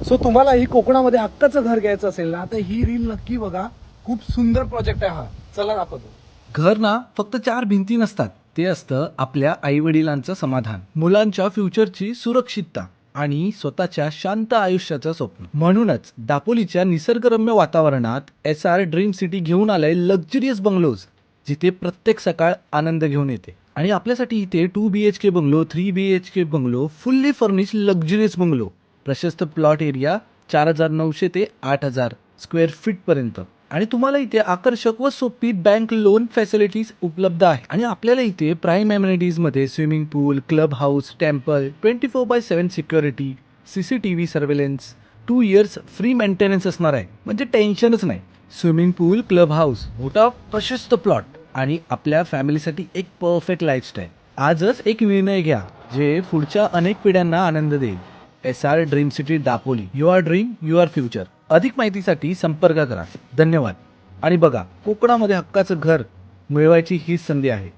So तुम्हाला ही कोकणामध्ये हक्काचं घर घ्यायचं असेल ना तर ही रील नक्की बघा. खूप सुंदर प्रोजेक्ट आहे हा. चला दाखवतो. घर ना फक्त 4 भिंती नसतात, ते असतं आपल्या आईवडिलांचं समाधान, मुलांच्या फ्युचरची सुरक्षितता आणि स्वतःच्या शांत आयुष्याचं स्वप्न. म्हणूनच दापोलीच्या निसर्गरम्य वातावरणात SR ड्रीम सिटी घेऊन आलंय लक्झरियस बंगलोज, जिथे प्रत्येक सकाळ आनंद घेऊन येते. आणि आपल्यासाठी इथे 2 BHK bungalow, 3 BHK bungalow, fully furnish luxurious bungalow, प्रशस्त प्लॉट एरिया 4,900 ते 8,000 स्क्वेअर फीट पर्यंत. आणि तुम्हाला इथे आकर्षक व सोपी बँक लोन फॅसिलिटीज उपलब्ध आहे. आणि आपल्याला इथे प्राईम एम्युनिटीज मध्ये swimming pool, club house, temple, 24/7 security, CCTV surveillance, 2 years free maintenance असणार आहे. म्हणजे टेन्शनच नाही. स्विमिंग पूल, क्लब हाऊस, मोठा प्रशस्त प्लॉट आणि आपल्या फॅमिलीसाठी एक परफेक्ट लाईफस्टाईल. आजच एक निर्णय घ्या जे पुढच्या अनेक पिढ्यांना आनंद देईल. SR dream city Dapoli. Your dream your future. अधिक माहितीसाठी संपर्क करा. धन्यवाद. आणि बघा, कोकणामध्ये हक्काचं घर मिळवायची हीच संधी आहे.